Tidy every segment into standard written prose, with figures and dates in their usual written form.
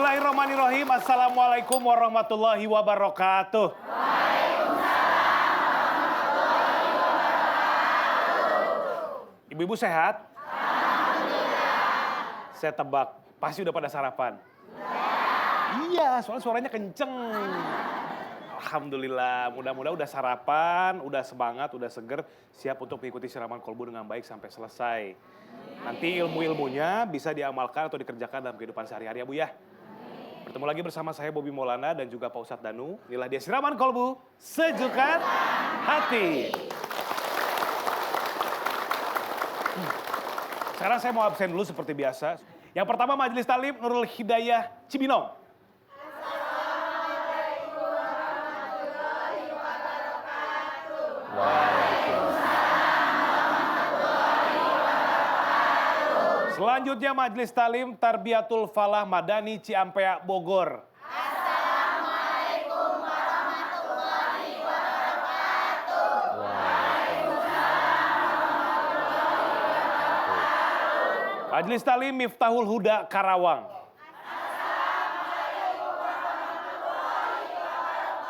Bismillahirrahmanirrahim. Assalamualaikum warahmatullahi wabarakatuh. Ibu-ibu sehat? Alhamdulillah. Saya tebak, pasti udah pada sarapan. Iya, soalnya suaranya kenceng. Alhamdulillah, mudah-mudahan udah sarapan, udah semangat, udah seger, siap untuk mengikuti siraman kolbu dengan baik sampai selesai. Nanti ilmu-ilmunya bisa diamalkan atau dikerjakan dalam kehidupan sehari-hari ya Bu ya. Bertemu lagi bersama saya Bobby Maulana dan juga Pak Ustadz Danu. Inilah dia siraman kolbu, sejukkan hati. Sekarang saya mau absen dulu seperti biasa. Yang pertama Majelis Talim Nurul Hidayah Cibinong. Assalamualaikum warahmatullahi wabarakatuh. Selanjutnya Majelis Talim Tarbiyatul Falah Madani Ciampea Bogor. Assalamualaikum warahmatullahi wabarakatuh. Majelis Talim Miftahul Huda Karawang. Assalamualaikum warahmatullahi wabarakatuh.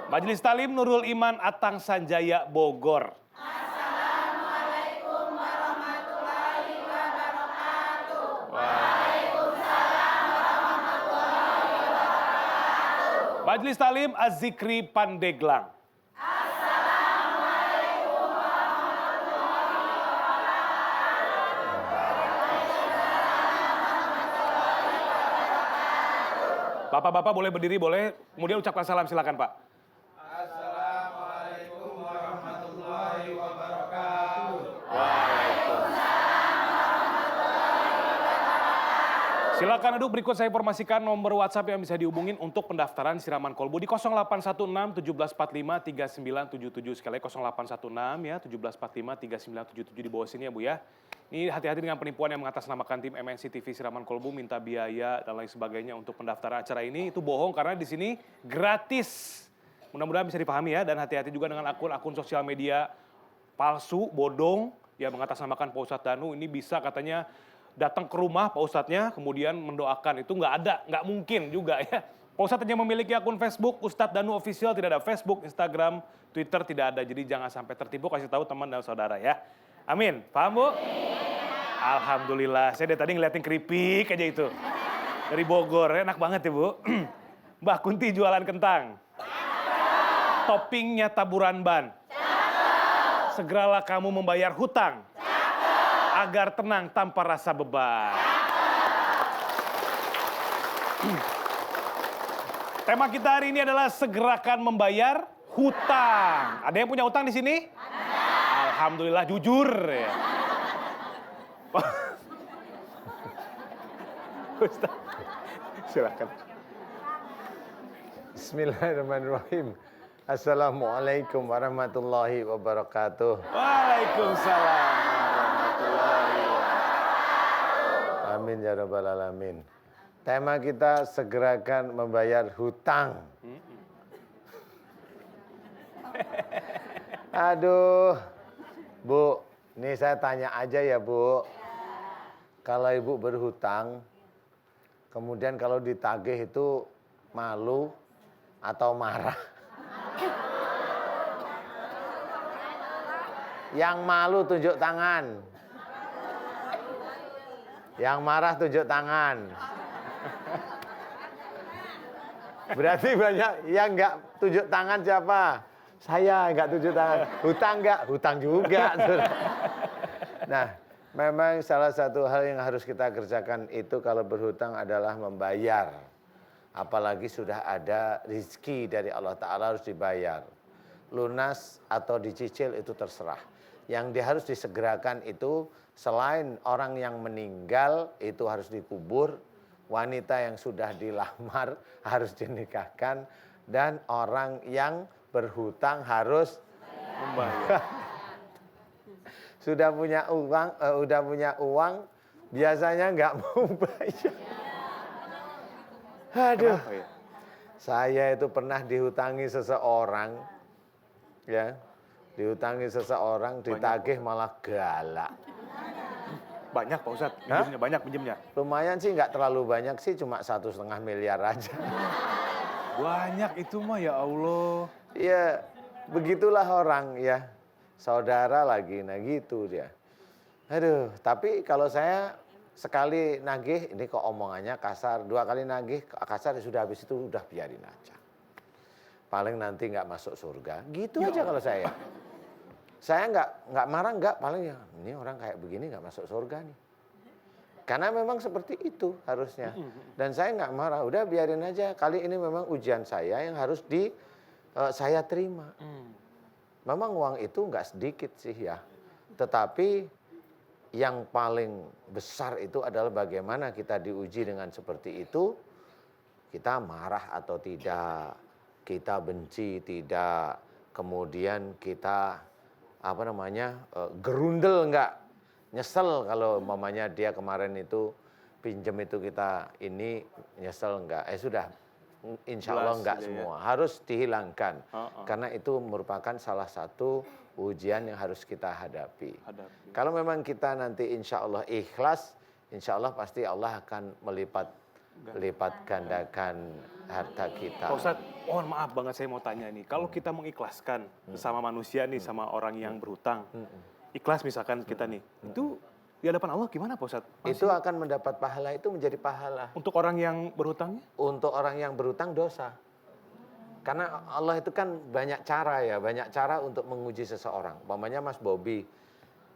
Majelis Talim Nurul Iman Atang Sanjaya Bogor. Assalamualaikum warahmatullahi wabarakatuh. Majelis Talim Az-Zikri Pandeglang. Assalamualaikum warahmatullahi wabarakatuh. Bapak-bapak boleh berdiri, boleh. Kemudian ucapkan salam, silakan Pak. Assalamualaikum warahmatullahi wabarakatuh. Silakan duduk, berikut saya informasikan nomor WhatsApp yang bisa dihubungin untuk pendaftaran siraman kolbu di 0816 1745 3977. Sekali lagi 0816 ya 1745 3977 di bawah sini ya Bu ya. Ini hati-hati dengan penipuan yang mengatasnamakan tim MNC TV Siraman Kolbu minta biaya dan lain sebagainya untuk pendaftaran acara ini. Itu bohong karena di sini gratis. Mudah-mudahan bisa dipahami ya, dan hati-hati juga dengan akun-akun sosial media palsu, bodong, yang mengatasnamakan Pak Ustadz Danu. Ini bisa katanya datang ke rumah Pak Ustadznya, kemudian mendoakan. Itu nggak ada, nggak mungkin juga ya. Pak Ustadz hanya memiliki akun Facebook, Ustadz Danu Official, tidak ada Facebook, Instagram, Twitter tidak ada. Jadi jangan sampai tertipu, kasih tahu teman dan saudara ya. Amin, paham Bu? Alhamdulillah, saya dari tadi ngeliatin keripik aja itu. Dari Bogor, enak banget ya Bu. Mbak Kunti jualan kentang. Toppingnya taburan ban. Segeralah kamu membayar hutang. Agar tenang tanpa rasa beban. Tema kita hari ini adalah segerakan membayar hutang. Ada yang punya hutang di sini? Ada. Alhamdulillah jujur ya. Ustaz, silakan. Bismillahirrahmanirrahim. Assalamualaikum warahmatullahi wabarakatuh. Waalaikumsalam warahmatullahi wabarakatuh. Amin ya rabbal alamin. Tema kita segerakan membayar hutang. Aduh, Bu, ini saya tanya aja ya Bu. Kalau Ibu berhutang, kemudian kalau ditagih itu malu atau marah? Yang malu tunjuk tangan. Yang marah tunjuk tangan. Berarti banyak yang nggak tunjuk tangan siapa? Saya nggak tunjuk tangan. Hutang nggak? Hutang juga. Nah, memang salah satu hal yang harus kita kerjakan itu kalau berhutang adalah membayar. Apalagi sudah ada rezeki dari Allah Ta'ala harus dibayar. Lunas atau dicicil itu terserah. Yang harus disegerakan itu selain orang yang meninggal itu harus dikubur, wanita yang sudah dilamar harus dinikahkan, dan orang yang berhutang harus membayar. Sudah punya uang, biasanya nggak mau bayar. Aduh, saya itu pernah dihutangi seseorang, ya, dihutangi seseorang, ditagih malah galak. Banyak Pak Ustadz, Hah? minjemnya banyak minjemnya. Lumayan sih, nggak terlalu banyak sih, cuma 1,5 miliar aja. Banyak itu mah ya Allah. Ya, begitulah orang ya. Saudara lagi, nah gitu dia. Aduh, tapi kalau saya sekali nagih, ini kok omongannya kasar, 2 kali nagih kasar, sudah habis itu udah biarin aja. Paling nanti nggak masuk surga, gitu aja kalau saya. Saya nggak marah, nggak, paling ya ini orang kayak begini nggak masuk surga nih. Karena memang seperti itu harusnya. Dan saya nggak marah, udah biarin aja. Kali ini memang ujian saya yang harus saya terima. Memang uang itu nggak sedikit sih ya. Tetapi yang paling besar itu adalah bagaimana kita diuji dengan seperti itu. Kita marah atau tidak, kita benci tidak, kemudian kita gerundel enggak, nyesel kalau mamanya dia kemarin itu pinjem itu kita ini nyesel enggak, sudah insya Allah enggak semua, harus dihilangkan. Karena itu merupakan salah satu ujian yang harus kita hadapi. Kalau memang kita nanti insya Allah ikhlas, insya Allah pasti Allah akan melipat gandakan harta kita. Pak Ustadz, mohon maaf banget saya mau tanya nih. Kalau kita mengikhlaskan sama manusia nih, sama orang yang berhutang, ikhlas misalkan kita nih, itu di hadapan Allah gimana Pak Ustadz? Itu akan mendapat pahala, itu menjadi pahala. Untuk orang yang berhutangnya? Untuk orang yang berhutang dosa. Karena Allah itu kan banyak cara untuk menguji seseorang. Umpamanya Mas Bobi,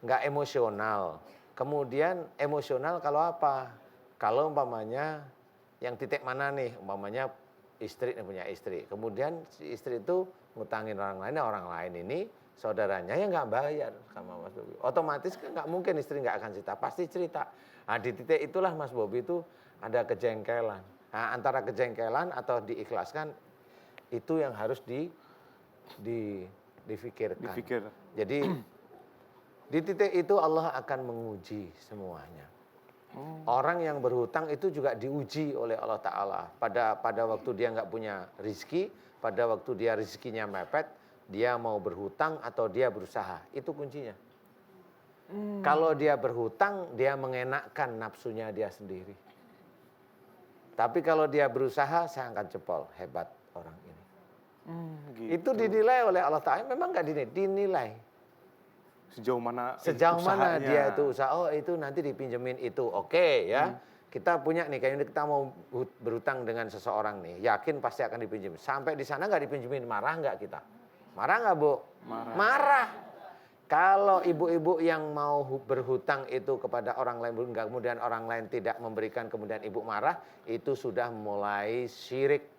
nggak emosional. Kemudian emosional kalau apa? Kalau umpamanya yang titik mana nih, umpamanya istri punya istri, kemudian si istri itu ngutangin orang lain ini saudaranya yang nggak bayar sama Mas Bobi, otomatis kan nggak mungkin istri nggak akan cerita, pasti cerita. Nah di titik itulah Mas Bobi itu ada kejengkelan. Nah, antara kejengkelan atau diikhlaskan itu yang harus difikirkan. Jadi di titik itu Allah akan menguji semuanya. Orang yang berhutang itu juga diuji oleh Allah Ta'ala. Pada waktu dia nggak punya rizki, pada waktu dia rizkinya mepet, dia mau berhutang atau dia berusaha. Itu kuncinya. Kalau dia berhutang, dia mengenakkan nafsunya dia sendiri. Tapi kalau dia berusaha, saya angkat jempol. Hebat orang ini. Gitu. Itu dinilai oleh Allah Ta'ala. Memang nggak dinilai. Sejauh mana dia itu usaha, oh itu nanti dipinjemin itu, oke ya. Kita punya nih, kayaknya kita mau berutang dengan seseorang nih, yakin pasti akan dipinjemin. Sampai di sana nggak dipinjemin, marah nggak kita? Marah nggak Bu? Marah. Kalau ibu-ibu yang mau berhutang itu kepada orang lain, kemudian orang lain tidak memberikan, kemudian ibu marah, itu sudah mulai syirik.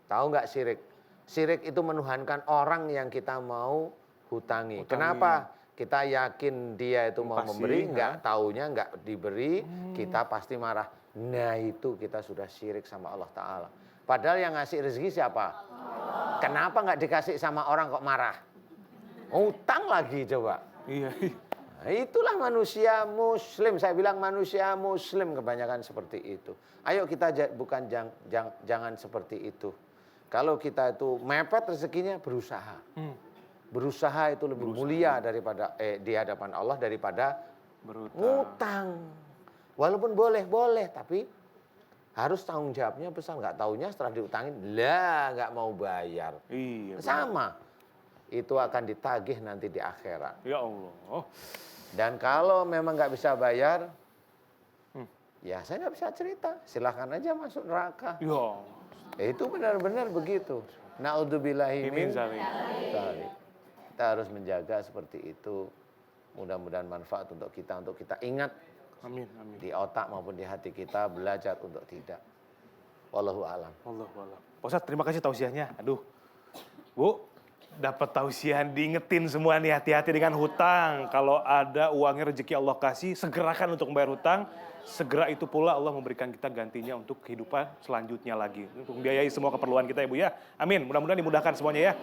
Tahu nggak syirik? Syirik itu menuhankan orang yang kita mau hutangi. Kenapa? Kita yakin dia itu mau memberi, nggak taunya nggak diberi, kita pasti marah. Nah itu kita sudah syirik sama Allah Ta'ala. Padahal yang ngasih rezeki siapa? Kenapa nggak dikasih sama orang kok marah? Utang lagi coba. Iya. Nah, itulah manusia muslim. Saya bilang manusia muslim kebanyakan seperti itu. Ayo kita jangan seperti itu. Kalau kita itu mepet rezekinya, berusaha. Berusaha itu lebih mulia daripada di hadapan Allah daripada ngutang. Walaupun boleh, tapi harus tanggung jawabnya besar. Nggak taunya setelah diutangin, nggak mau bayar. Iya. Sama. Itu akan ditagih nanti di akhirat. Ya Allah. Dan kalau memang nggak bisa bayar, ya saya nggak bisa cerita. Silahkan aja masuk neraka. Ya. Itu benar-benar begitu. Na'udzubillahi min dzalik. Kita harus menjaga seperti itu. Mudah-mudahan manfaat untuk kita ingat. Amin. Di otak maupun di hati kita belajar untuk tidak. Wallahu a'lam. Pak Ustadz, terima kasih tausiahnya. Aduh, Bu, dapat tausiah diingetin semua nih, hati-hati dengan hutang. Kalau ada uangnya rezeki Allah kasih, segerakan untuk membayar hutang. Segera itu pula Allah memberikan kita gantinya untuk kehidupan selanjutnya lagi. Untuk membiayai semua keperluan kita ya Bu ya. Amin, mudah-mudahan dimudahkan semuanya ya.